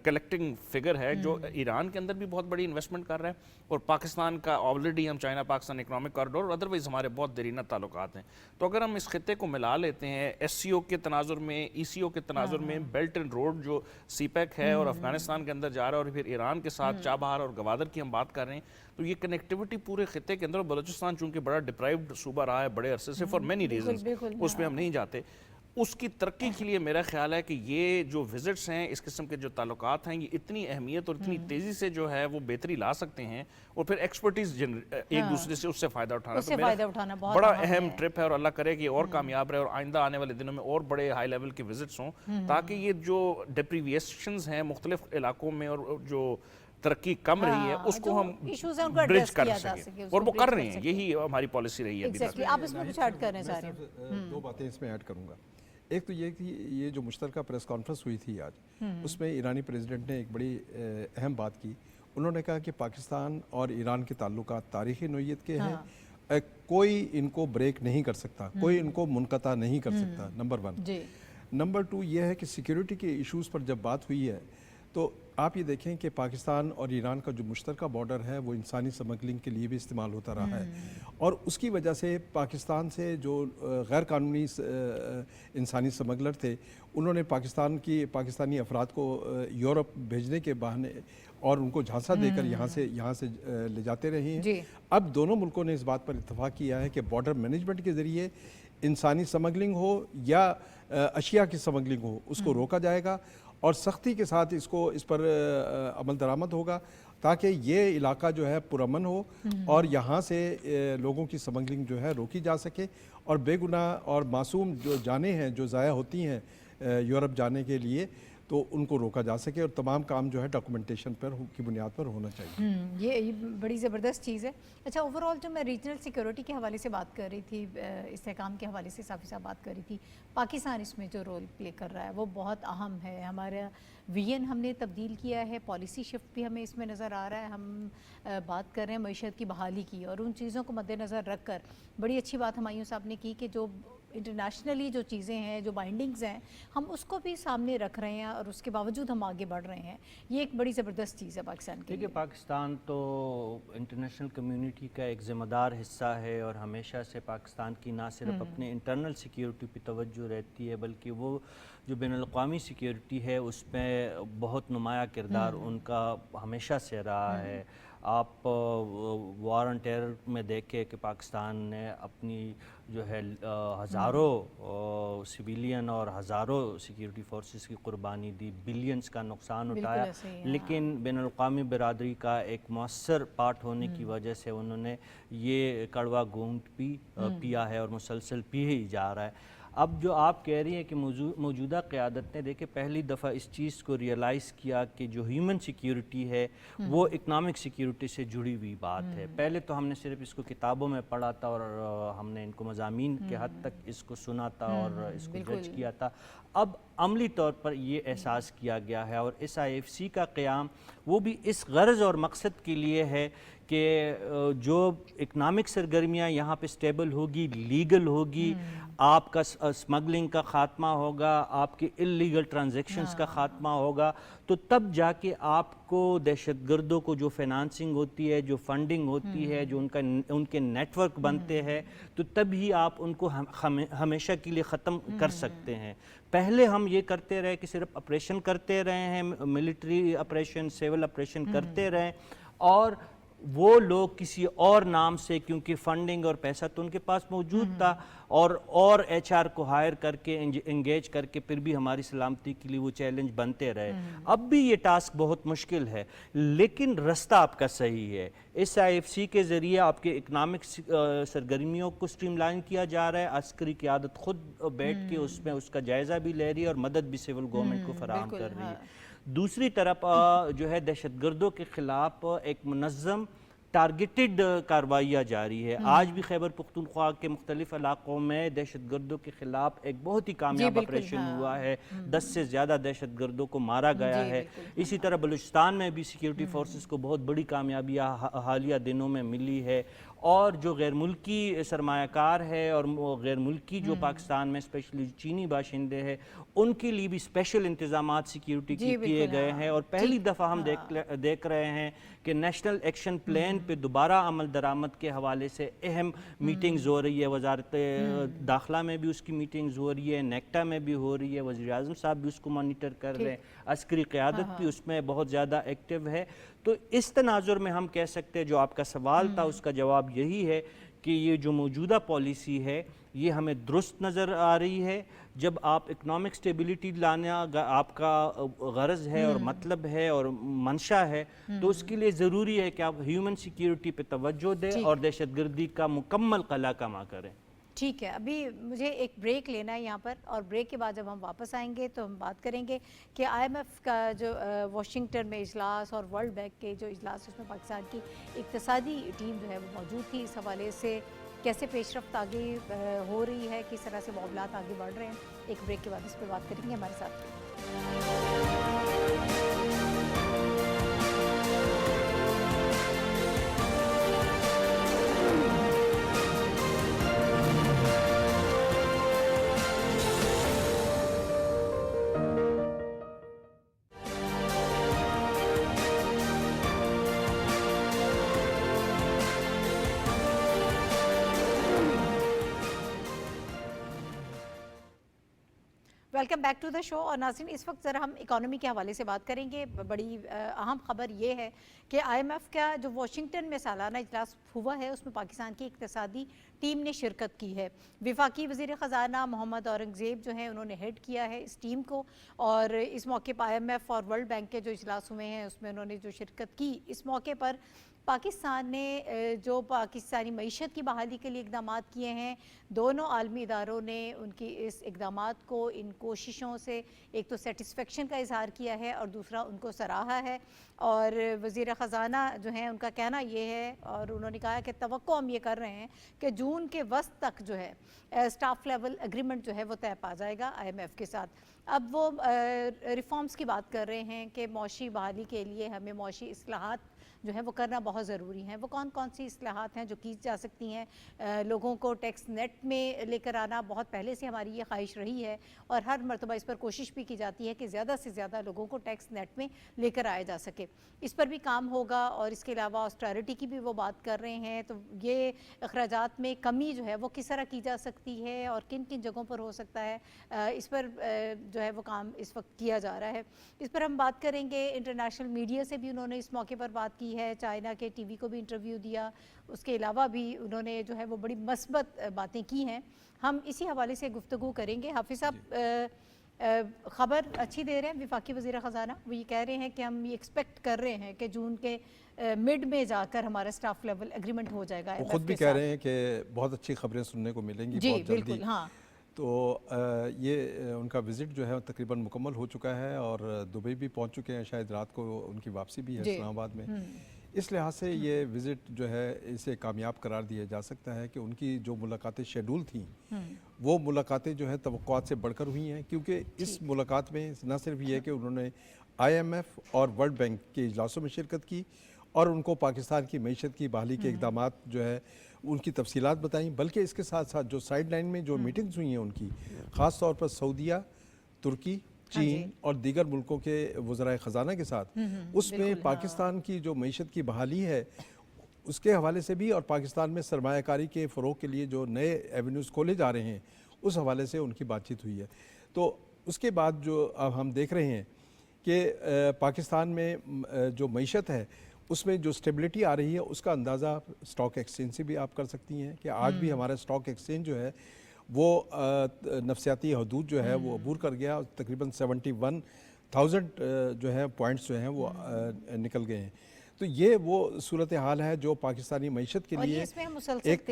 کلیکٹنگ فگر ہے جو ایران کے اندر بھی بہت بڑی انویسٹمنٹ کر رہا ہے, اور پاکستان کا آلریڈی ہم چائنا پاکستان اکنامک کاریڈور اور ادروائز ہمارے بہت دیرینہ تعلقات ہیں. تو اگر ہم اس خطے کو ملا لیتے ہیں ایس سی او کے تناظر میں, ای سی او کے تناظر میں, بیلٹ اینڈ روڈ جو سی پیک ہے اور افغانستان کے اندر جا رہا ہے, اور پھر ایران کے ساتھ چابہار اور گوادر کی ہم بات کر رہے ہیں, تو یہ کنیکٹیوٹی پورے خطے کے اندر, بلوچستان چونکہ بڑا ڈپرائیوڈ صوبہ رہا ہے بڑے عرصے سے فار مینی ریزنز, اس پہ ہم نہیں جاتے, اس کی ترقی کے لیے میرا خیال ہے کہ یہ جو وزٹس ہیں, اس قسم کے جو تعلقات ہیں, یہ اتنی اہمیت اور اتنی تیزی سے جو ہے وہ بہتری لا سکتے ہیں, اور پھر ایکسپرٹیز ایک دوسرے سے اس سے فائدہ اٹھانا. تو میرا بڑا اہم ٹرپ ہے, اور اللہ کرے کہ یہ اور کامیاب رہے اور آئندہ آنے والے دنوں میں اور بڑے ہائی لیول کے وزٹس ہوں, تاکہ یہ جو ڈیپریویشنز ہیں مختلف علاقوں میں اور جو ترقی کم رہی ہے اس کو ہم برج کر سکیں, اور وہ کر رہے ہیں, یہی ہماری پالیسی رہی ہے ابھی تک.
آپ اس میں کچھ ایڈ کرنا چاہ رہے ہیں؟
دو باتیں اس میں ایڈ کروں گا. ایک تو یہ کہ یہ جو مشترکہ پریس کانفرنس ہوئی تھی آج, اس میں ایرانی پریزیڈنٹ نے ایک بڑی اہم بات کی. انہوں نے کہا کہ پاکستان اور ایران کے تعلقات تاریخی نوعیت کے ہیں, کوئی ان کو بریک نہیں کر سکتا, کوئی ان کو منقطع نہیں کر سکتا, نمبر 1. نمبر 2 یہ ہے کہ سیکیورٹی کے ایشوز پر جب بات ہوئی ہے تو آپ یہ دیکھیں کہ پاکستان اور ایران کا جو مشترکہ بارڈر ہے وہ انسانی سمگلنگ کے لیے بھی استعمال ہوتا رہا ہے, اور اس کی وجہ سے پاکستان سے جو غیر قانونی انسانی سمگلر تھے انہوں نے پاکستانی افراد کو یورپ بھیجنے کے بہانے اور ان کو جھانسا دے کر یہاں سے لے جاتے رہے ہیں. اب دونوں ملکوں نے اس بات پر اتفاق کیا ہے کہ بارڈر مینجمنٹ کے ذریعے انسانی سمگلنگ ہو یا اشیاء کی سمگلنگ ہو اس کو روکا جائے گا, اور سختی کے ساتھ اس پر عمل درآمد ہوگا, تاکہ یہ علاقہ جو ہے پرامن ہو اور یہاں سے لوگوں کی سمگلنگ جو ہے روکی جا سکے, اور بے گناہ اور معصوم جو جانیں ہیں جو ضائع ہوتی ہیں یورپ جانے کے لیے تو ان کو روکا جا سکے, اور تمام کام جو ہے ڈاکومنٹیشن پر کی بنیاد پر ہونا چاہیے.
یہ بڑی زبردست چیز ہے. اچھا, اوورآل جو میں ریجنل سیکیورٹی کے حوالے سے بات کر رہی تھی, استحکام کے حوالے سے صافی صاحب بات کر رہی تھی, پاکستان اس میں جو رول پلے کر رہا ہے وہ بہت اہم ہے. ہمارا وی این ہم نے تبدیل کیا ہے, پالیسی شفٹ بھی ہمیں اس میں نظر آ رہا ہے. ہم بات کر رہے ہیں معیشت کی بحالی کی, اور ان چیزوں کو مد نظر رکھ کر بڑی اچھی بات ہمایوں صاحب نے کی کہ جو انٹرنیشنلی جو چیزیں ہیں, جو بائنڈنگز ہیں, ہم اس کو بھی سامنے رکھ رہے ہیں, اور اس کے باوجود ہم آگے بڑھ رہے ہیں. یہ ایک بڑی زبردست چیز ہے پاکستان کے لیے.
پاکستان تو انٹرنیشنل کمیونٹی کا ایک ذمہ دار حصہ ہے, اور ہمیشہ سے پاکستان کی نہ صرف اپنے انٹرنل سیکیورٹی پہ توجہ رہتی ہے بلکہ وہ جو بین الاقوامی سیکیورٹی ہے اس میں بہت نمایاں کردار ان کا ہمیشہ سے رہا ہے. آپ وار آن ٹیرر میں دیکھیں کہ پاکستان نے اپنی جو ہے ہزاروں سویلین اور ہزاروں سیکیورٹی فورسز کی قربانی دی, بلینز کا نقصان اٹھایا, لیکن بین الاقوامی برادری کا ایک مؤثر پارٹ ہونے کی وجہ سے انہوں نے یہ کڑوا گھونٹ بھی پیا ہے اور مسلسل پی ہی جا رہا ہے. اب جو آپ کہہ رہی ہیں کہ موجودہ قیادت نے دیکھیں پہلی دفعہ اس چیز کو ریئلائز کیا کہ جو ہیومن سیکیورٹی ہے وہ اکنامک سیکیورٹی سے جڑی ہوئی بات ہے. پہلے تو ہم نے صرف اس کو کتابوں میں پڑھا تھا اور ہم نے ان کو مضامین کے حد تک اس کو سنا تھا اور اس کو جج کیا تھا. اب عملی طور پر یہ احساس کیا گیا ہے, اور اس آئی ایف سی کا قیام وہ بھی اس غرض اور مقصد کے لیے ہے کہ جو اکنامک سرگرمیاں یہاں پہ سٹیبل ہوگی, لیگل ہوگی, آپ کا سمگلنگ کا خاتمہ ہوگا, آپ کے اللیگل ٹرانزیکشنز کا خاتمہ ہوگا, تو تب جا کے آپ کو دہشت گردوں کو جو فائنانسنگ ہوتی ہے, جو فنڈنگ ہوتی ہے, جو ان کے نیٹ ورک بنتے ہیں, تو تب ہی آپ ان کو ہمیشہ کے لیے ختم کر سکتے ہیں. پہلے ہم یہ کرتے رہے کہ صرف آپریشن کرتے رہے ہیں, ملٹری آپریشن, سیول آپریشن کرتے رہے, اور وہ لوگ کسی اور نام سے, کیونکہ فنڈنگ اور پیسہ تو ان کے پاس موجود تھا, اور ایچ آر کو ہائر کر کے انگیج کر کے پھر بھی ہماری سلامتی کے لیے وہ چیلنج بنتے رہے. اب بھی یہ ٹاسک بہت مشکل ہے, لیکن رستہ آپ کا صحیح ہے. اس آئی ایف سی کے ذریعے آپ کے اکنامک سرگرمیوں کو سٹریم لائن کیا جا رہا ہے, عسکری قیادت خود بیٹھ کے اس میں اس کا جائزہ بھی لے رہی ہے اور مدد بھی سول گورنمنٹ کو فراہم کر رہی ہے. دوسری طرف جو ہے دہشت گردوں کے خلاف ایک منظم ٹارگیٹڈ کارروائیاں جاری ہے. آج بھی خیبر پختونخوا کے مختلف علاقوں میں دہشت گردوں کے خلاف ایک بہت ہی کامیاب آپریشن ہوا ہے. 10 سے زیادہ دہشت گردوں کو مارا گیا ہے. اسی طرح بلوچستان میں بھی سیکیورٹی فورسز کو بہت بڑی کامیابیاں حالیہ دنوں میں ملی ہے. اور جو غیر ملکی سرمایہ کار ہے اور غیر ملکی جو پاکستان میں اسپیشلی چینی باشندے ہیں ان کے لیے بھی اسپیشل انتظامات سیکیورٹی کے کیے گئے ہیں. اور پہلی دفعہ ہم دیکھ رہے ہیں کہ نیشنل ایکشن پلان پہ دوبارہ عمل درآمد کے حوالے سے اہم میٹنگز ہو رہی ہے. وزارت داخلہ میں بھی اس کی میٹنگز ہو رہی ہے, نیکٹا میں بھی ہو رہی ہے, وزیر اعظم صاحب بھی اس کو مانیٹر کر رہے ہیں, عسکری قیادت بھی اس میں بہت زیادہ ایکٹیو ہے. تو اس تناظر میں ہم کہہ سکتے ہیں, جو آپ کا سوال تھا اس کا جواب یہی ہے کہ یہ جو موجودہ پالیسی ہے یہ ہمیں درست نظر آ رہی ہے. جب آپ اکنامک سٹیبلٹی لانا آپ کا غرض ہے اور مطلب ہے اور منشا ہے تو اس کے لیے ضروری ہے کہ آپ ہیومن سیکیورٹی پہ توجہ دیں اور دہشت گردی کا مکمل قلع کما کریں.
ٹھیک ہے, ابھی مجھے ایک بریک لینا ہے یہاں پر, اور بریک کے بعد جب ہم واپس آئیں گے تو ہم بات کریں گے کہ آئی ایم ایف کا جو واشنگٹن میں اجلاس اور ورلڈ بینک کے جو اجلاس اس میں پاکستان کی اقتصادی ٹیم جو ہے وہ موجود تھی, اس حوالے سے کیسے پیش رفت آگے ہو رہی ہے, کس طرح سے معاملات آگے بڑھ رہے ہیں. ایک بریک کے بعد اس پہ بات کریں گے. ہمارے ساتھ ویلکم بیک ٹو دا شو. اور ناظرین, اس وقت ذرا ہم اکانومی کے حوالے سے بات کریں گے. بڑی اہم خبر یہ ہے کہ آئی ایم ایف کا جو واشنگٹن میں سالانہ اجلاس ہوا ہے اس میں پاکستان کی اقتصادی ٹیم نے شرکت کی ہے. وفاقی وزیر خزانہ محمد اورنگزیب جو ہیں انہوں نے ہیڈ کیا ہے اس ٹیم کو, اور اس موقع پر آئی ایم ایف اور ورلڈ بینک کے جو اجلاس ہوئے ہیں اس میں انہوں نے جو شرکت کی. اس موقع پر پاکستان نے جو پاکستانی معیشت کی بحالی کے لیے اقدامات کیے ہیں, دونوں عالمی اداروں نے ان کی اس اقدامات کو, ان کوششوں سے ایک تو سیٹسفیکشن کا اظہار کیا ہے اور دوسرا ان کو سراہا ہے. اور وزیر خزانہ جو ہیں ان کا کہنا یہ ہے, اور انہوں نے کہا کہ توقع ہم یہ کر رہے ہیں کہ جون کے وسط تک جو ہے اسٹاف لیول اگریمنٹ جو ہے وہ طے پا جائے گا آئی ایم ایف کے ساتھ. اب وہ ریفارمز کی بات کر رہے ہیں کہ معاشی بحالی کے لیے ہمیں معاشی اصلاحات جو ہے وہ کرنا بہت ضروری ہیں. وہ کون کون سی اصلاحات ہیں جو کی جا سکتی ہیں؟ لوگوں کو ٹیکس نیٹ میں لے کر آنا بہت پہلے سے ہماری یہ خواہش رہی ہے, اور ہر مرتبہ اس پر کوشش بھی کی جاتی ہے کہ زیادہ سے زیادہ لوگوں کو ٹیکس نیٹ میں لے کر آیا جا سکے. اس پر بھی کام ہوگا, اور اس کے علاوہ آسٹریلٹی کی بھی وہ بات کر رہے ہیں. تو یہ اخراجات میں کمی جو ہے وہ کس طرح کی جا سکتی ہے اور کن کن جگہوں پر ہو سکتا ہے, اس پر جو ہے وہ کام اس وقت کیا جا رہا ہے. اس پر ہم بات کریں گے. انٹرنیشنل میڈیا سے بھی انہوں نے اس موقع پر بات کی ہے, چائنا کے ٹی وی کو بھی انٹرویو دیا, اس کے علاوہ بھی انہوں نے جو ہے وہ بڑی مثبت باتیں کی ہیں. ہم اسی حوالے سے گفتگو کریں گے. حافظ صاحب, خبر اچھی دے رہے ہیں وفاقی وزیر خزانہ, وہ یہ کہہ رہے ہیں کہ ہم یہ ایکسپیکٹ کر رہے ہیں کہ جون کے مڈ میں جا کر ہمارا اسٹاف لیول اگریمنٹ ہو جائے گا.
وہ خود بھی کہہ رہے ہیں کہ بہت اچھی خبریں سننے کو ملیں گی بہت جلدی.
بالکل, ہاں.
تو یہ ان کا وزٹ جو ہے تقریباً مکمل ہو چکا ہے, اور دبئی بھی پہنچ چکے ہیں, شاید رات کو ان کی واپسی بھی ہے اسلام آباد میں. اس لحاظ سے یہ وزٹ جو ہے اسے کامیاب قرار دیا جا سکتا ہے کہ ان کی جو ملاقاتیں شیڈول تھیں وہ ملاقاتیں جو ہے توقعات سے بڑھ کر ہوئی ہیں, کیونکہ اس ملاقات میں نہ صرف یہ ہے کہ انہوں نے آئی ایم ایف اور ورلڈ بینک کے اجلاسوں میں شرکت کی اور ان کو پاکستان کی معیشت کی بحالی کے اقدامات جو ہے ان کی تفصیلات بتائیں, بلکہ اس کے ساتھ ساتھ جو سائیڈ لائن میں جو میٹنگز ہوئی ہیں ان کی, خاص طور پر سعودیہ, ترکی, چین اور دیگر ملکوں کے وزرائے خزانہ کے ساتھ, اس میں پاکستان کی جو معیشت کی بحالی ہے اس کے حوالے سے بھی, اور پاکستان میں سرمایہ کاری کے فروغ کے لیے جو نئے ایونیوز کھولے جا رہے ہیں اس حوالے سے ان کی بات چیت ہوئی ہے. تو اس کے بعد جو اب ہم دیکھ رہے ہیں کہ پاکستان میں جو معیشت ہے اس میں جو سٹیبلٹی آ رہی ہے اس کا اندازہ اسٹاک ایکسچینج سے بھی آپ کر سکتی ہیں کہ آج بھی ہمارا اسٹاک ایکسچینج جو ہے وہ نفسیاتی حدود جو ہے وہ عبور کر گیا, تقریباً 71,000 جو ہے پوائنٹس جو ہیں وہ نکل گئے ہیں. تو یہ وہ صورتحال ہے جو پاکستانی معیشت کے لیے ایک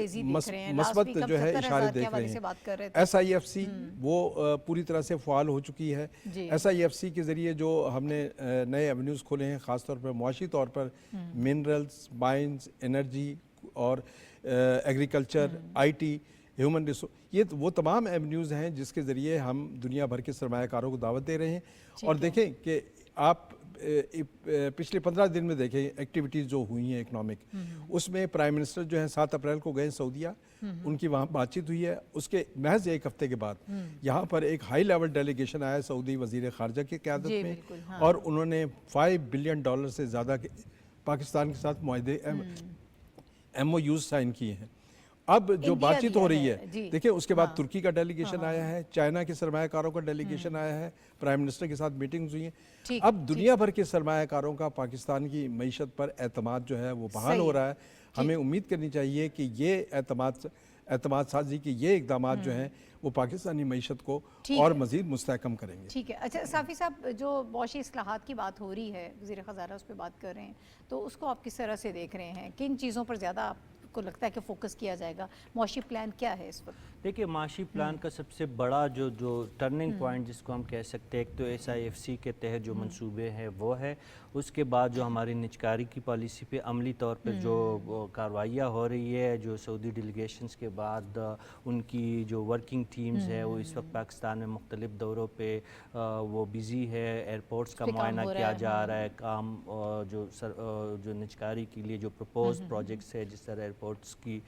مثبت جو ہے اشارے دیکھ رہے ہیں. SIFC وہ پوری طرح سے فعال ہو چکی ہے. SIFC کے ذریعے جو ہم نے نئے ایونیوز کھولے ہیں، خاص طور پر معاشی طور پر منرلز، مائنز، انرجی اور ایگریکلچر، IT، ہیومن ریسورس، یہ وہ تمام ایونیوز ہیں جس کے ذریعے ہم دنیا بھر کے سرمایہ کاروں کو دعوت دے رہے ہیں. اور دیکھیں کہ آپ پچھلے 15 دن میں دیکھیں ایکٹیویٹیز جو ہوئی ہیں اکنامک، اس میں پرائم منسٹر جو ہیں 7 اپریل کو گئے سعودیہ، ان کی وہاں بات چیت ہوئی ہے. اس کے محض ایک ہفتے کے بعد یہاں پر ایک ہائی لیول ڈیلیگیشن آیا سعودی وزیر خارجہ کی قیادت میں، اور انہوں نے $5 بلین سے زیادہ کے پاکستان کے ساتھ معاہدے MOUs سائن کیے ہیں. اب جو بات چیت ہو رہی ہے، دیکھیں اس کے بعد ترکی کا ڈیلیگیشن آیا ہے، چائنا کے سرمایہ کاروں کا ڈیلیگیشن آیا ہے، پرائم منسٹر کے ساتھ میٹنگز ہوئی ہیں. اب دنیا بھر کے سرمایہ کاروں کا پاکستان کی معیشت پر اعتماد جو ہے وہ بحال ہو رہا ہے. ہمیں امید کرنی چاہیے کہ یہ اعتماد سازی کے یہ اقدامات جو ہیں وہ پاکستانی معیشت کو اور مزید مستحکم کریں گے.
ٹھیک ہے. اچھا صافی صاحب، جو معاشی اصلاحات کی بات ہو رہی ہے، وزیر خزانہ اس پہ بات کر رہے ہیں، تو اس کو آپ کس طرح سے دیکھ رہے ہیں؟ کن چیزوں پر زیادہ آپ کو لگتا ہے کہ فوکس کیا جائے گا؟ معاشی پلان کیا ہے اس وقت؟
دیکھیے، معاشی پلان کا سب سے بڑا جو ٹرننگ پوائنٹ جس کو ہم کہہ سکتے ہیں، ایک تو SIFC کے تحت جو منصوبے ہیں وہ ہے. اس کے بعد جو ہماری نجکاری کی پالیسی پہ عملی طور پہ جو کارروائیاں ہو رہی ہے، جو سعودی ڈیلیگیشنز کے بعد ان کی جو ورکنگ ٹیمز ہے وہ اس وقت پاکستان میں مختلف دوروں پہ وہ بزی ہے. ایئرپورٹس کا معائنہ کیا جا رہا ہے، کام جو نجکاری کے لیے جو پروپوز پروجیکٹس ہے، جس طرح ایئرپورٹس کی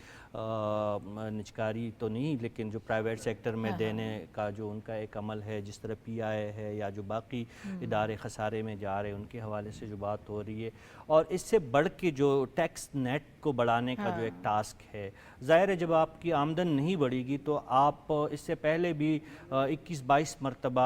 نجکاری تو نہیں لیکن جو پرائیویٹ سیکٹر میں دینے کا جو ان کا ایک عمل ہے، جس طرح PI ہے یا جو باقی ادارے خسارے میں جا رہے ہیں، ان کے حوالے سے جو بات ہو رہی ہے. اور اس سے بڑھ کے جو ٹیکس نیٹ کو بڑھانے کا جو ایک ٹاسک ہے، ظاہر ہے جب آپ کی آمدن نہیں بڑھے گی تو آپ اس سے پہلے بھی 21-22 مرتبہ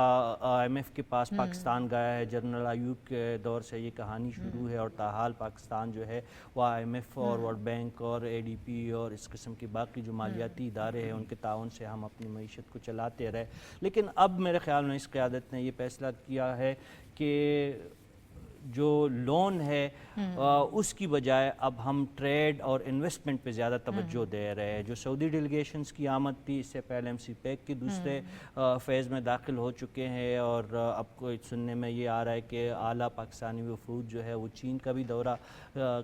IMF کے پاس پاکستان گیا ہے. جنرل ایوب کے دور سے یہ کہانی شروع ہے، اور تاحال پاکستان جو ہے وہ IMF اور ورلڈ بینک اور ADP اور اس قسم کی باقی جو مالیاتی ادارے ہیں ان کے تعاون سے ہم اپنی معیشت کو چلاتے رہے. لیکن اب میرے خیال میں اس قیادت نے یہ فیصلہ کیا ہے کہ جو لون ہے اس کی بجائے اب ہم ٹریڈ اور انویسٹمنٹ پہ زیادہ توجہ دے رہے ہیں. جو سعودی ڈیلیگیشنز کی آمد تھی، اس سے پہلے MC پیک کے دوسرے فیز میں داخل ہو چکے ہیں، اور اب کو سننے میں یہ آ رہا ہے کہ اعلیٰ پاکستانی وفود جو ہے وہ چین کا بھی دورہ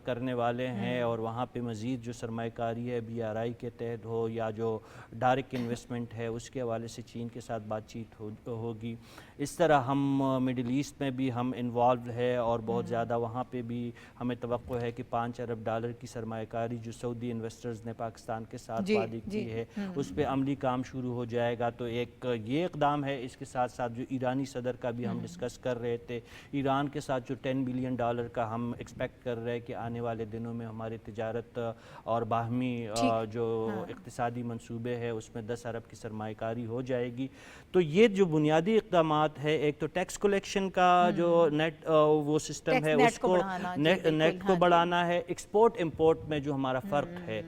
کرنے والے ہیں، اور وہاں پہ مزید جو سرمایہ کاری ہے BRI کے تحت ہو یا جو ڈائریکٹ انویسٹمنٹ ہے اس کے حوالے سے چین کے ساتھ بات چیت ہوگی. اس طرح ہم مڈل ایسٹ میں بھی ہم انوالوڈ ہے، اور بہت زیادہ وہاں پہ بھی ہمیں توقع ہے کہ $5 ارب کی سرمایہ کاری جو سعودی انویسٹرز نے پاکستان کے ساتھ وعدے کی ہے اس پہ عملی کام شروع ہو جائے گا. تو ایک یہ اقدام ہے. اس کے ساتھ ساتھ جو ایرانی صدر کا بھی ہم ڈسکس کر رہے تھے، ایران کے ساتھ جو $10 بلین کا ہم ایکسپیکٹ کر رہے ہیں کہ آنے والے دنوں میں ہماری تجارت اور باہمی جو اقتصادی منصوبے ہیں اس میں 10 ارب کی سرمایہ کاری ہو جائے گی. تو یہ جو بنیادی اقدامات ہے، ایک تو ٹیکس کلیکشن کا جو نیٹ وہ سسٹم ہے اس کو نیٹ کو بڑھانا ہے. ایکسپورٹ امپورٹ میں جو ہمارا فرق ہے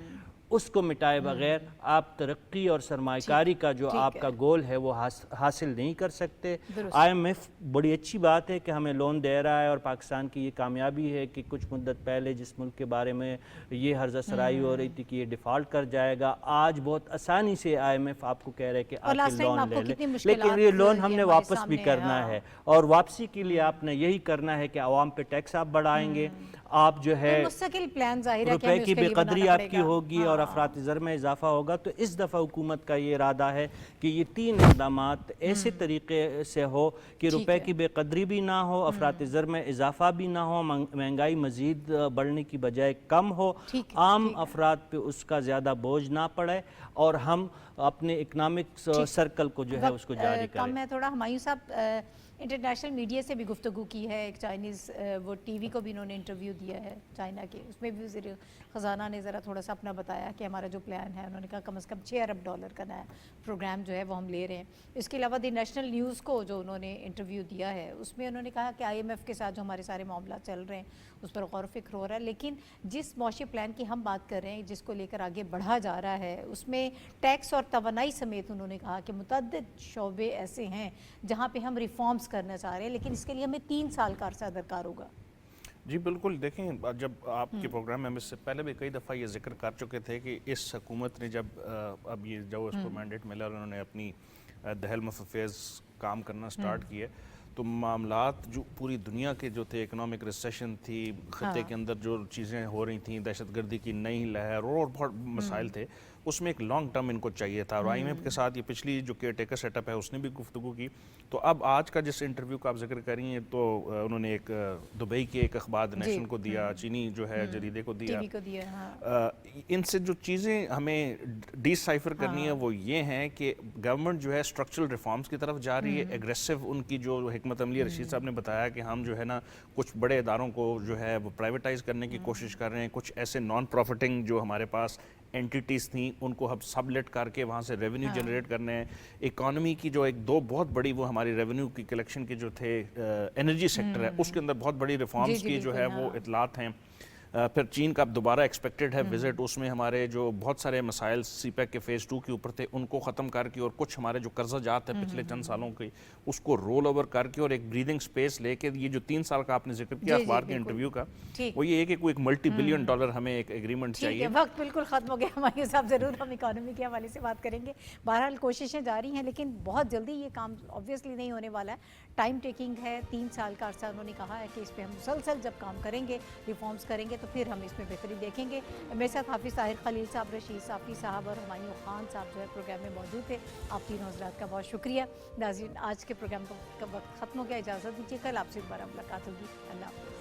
اس کو مٹائے بغیر آپ ترقی اور سرمایہ کاری کا جو آپ کا گول ہے وہ حاصل نہیں کر سکتے. IMF بڑی اچھی بات ہے کہ ہمیں لون دے رہا ہے، اور پاکستان کی یہ کامیابی ہے کہ کچھ مدت پہلے جس ملک کے بارے میں یہ ہرزہ سرائی ہو رہی تھی کہ یہ ڈیفالٹ کر جائے گا، آج بہت آسانی سے IMF آپ کو کہہ رہے کہ آپ کے لون لے لیں. لیکن یہ لون ہم نے واپس بھی کرنا ہے، اور واپسی کے لیے آپ نے یہی کرنا ہے کہ عوام پہ ٹیکس آپ بڑھائیں گے، آپ جو ہے
مستقل پلان ظاہر ہے
روپے کی بے قدری آپ کی ہوگی اور افراط زر میں اضافہ ہوگا. تو اس دفعہ حکومت کا یہ ارادہ ہے کہ یہ 3 اقدامات ایسے طریقے سے ہو کہ روپے کی بے قدری بھی نہ ہو، افراط زر میں اضافہ بھی نہ ہو، مہنگائی مزید بڑھنے کی بجائے کم ہو، عام افراد پہ اس کا زیادہ بوجھ نہ پڑے، اور ہم اپنے اکنامک سرکل کو جو ہے اس کو جاری کریں.
میں تھوڑا ہمایوں صاحب انٹرنیشنل میڈیا سے بھی گفتگو کی ہے، ایک چائنیز وہ ٹی وی کو بھی انہوں نے انٹرویو دیا ہے چائنا کے، اس میں بھی وزیر خزانہ نے ذرا تھوڑا سا اپنا بتایا کہ ہمارا جو پلان ہے، انہوں نے کہا کم از کم $6 ارب کا نیا پروگرام جو ہے وہ ہم لے رہے ہیں. اس کے علاوہ دی نیشنل نیوز کو جو انہوں نے انٹرویو دیا ہے اس میں انہوں نے کہا کہ IMF کے ساتھ جو ہمارے سارے معاملات چل رہے ہیں اس پر غور و فکر ہو رہا ہے، لیکن جس معاشی پلان کی ہم بات کر رہے ہیں جس کو لے کر آگے بڑھا جا رہا ہے اس میں ٹیکس اور توانائی سمیت انہوں نے کہا کہ متعدد شعبے ایسے ہیں جہاں پہ ہم ریفارمز کرنا چاہ رہے ہیں، لیکن اس کے لیے ہمیں 3 سال کا عرصہ درکار ہوگا.
جی بالکل، دیکھیں جب آپ کے پروگرام میں ہم اس سے پہلے بھی کئی دفعہ یہ ذکر کر چکے تھے کہ اس حکومت نے جب اب یہ جو اس کو مینڈیٹ ملا اور انہوں نے اپنی دی ہیلم آف افیئرز کام کرنا سٹارٹ کیے، تو معاملات جو پوری دنیا کے جو تھے، اکنامک ریسیشن تھی، خطے کے اندر جو چیزیں ہو رہی تھیں، دہشت گردی کی نئی لہر اور بہت مسائل تھے، اس میں ایک لانگ ٹرم ان کو چاہیے تھا. اور آئی ایم ایف کے ساتھ یہ پچھلی جو کیئر ٹیکر سیٹ اپ ہے اس نے بھی گفتگو کی. تو اب آج کا جس انٹرویو کا آپ ذکر کر رہی ہیں تو انہوں نے ایک دبئی کے ایک اخبار نیشنل کو دیا، چینی جو ہے جریدے کو دیا. ان سے جو چیزیں ہمیں ڈی سائفر کرنی ہے وہ یہ ہیں کہ گورنمنٹ جو ہے اسٹرکچرل ریفارمز کی طرف جا رہی ہے. ایگریسو ان کی جو حکمت عملی رشید صاحب نے بتایا کہ ہم جو ہے نا کچھ بڑے اداروں کو جو ہے وہ پرائیویٹائز کرنے کی کوشش کر رہے ہیں. کچھ ایسے نان پروفٹنگ جو ہمارے پاس اینٹیٹیز تھیں ان کو ہم سبلیٹ کر کے وہاں سے ریونیو جنریٹ کرنے ہیں. اکانومی کی جو ایک دو بہت بڑی وہ ہماری ریونیو کی کلیکشن کے جو تھے انرجی سیکٹر ہے اس کے اندر بہت بڑی ریفارمز کی جو ہے وہ اطلاعات ہیں. پھر چین کا دوبارہ ایکسپیکٹڈ ہے وزٹ، اس میں ہمارے جو بہت سارے مسائل سی پیک کے فیز 2 کے اوپر تھے ان کو ختم کر کے اور کچھ ہمارے جو قرضہ جات ہے پچھلے چند سالوں کے اس کو رول اوور کر کے اور ایک بریدنگ سپیس لے کے یہ جو 3 سال کا آپ نے ذکر کیا اخبار کے انٹرویو کا وہ یہ ہے کہ کوئی ایک ملٹی بلین ڈالر ہمیں ایک ایگریمنٹ چاہیے.
وقت بالکل ختم ہو گیا ہمارے صاحب، ضرور ہم اکانومی کے حوالے سے بات کریں گے. بہرحال کوششیں جاری ہیں لیکن بہت جلدی یہ کام آبویسلی نہیں ہونے والا ہے، ٹائم ٹیکنگ ہے. 3 سال کا عرصہ انہوں نے کہا ہے کہ اس پہ ہم مسلسل جب کام کریں گے، ریفارمز کریں گے تو پھر ہم اس میں بہتری دیکھیں گے. میرے ساتھ حافظ طاہر خلیل صاحب، رشید صافی صاحب اور ہمایوں خان صاحب جو ہے پروگرام میں موجود تھے. آپ تینوں حضرات کا بہت شکریہ. ناظرین آج کے پروگرام کا وقت ختم ہو گیا، اجازت دیجیے، کل آپ سے دوبارہ ملاقات ہوگی. اللہ حافظ.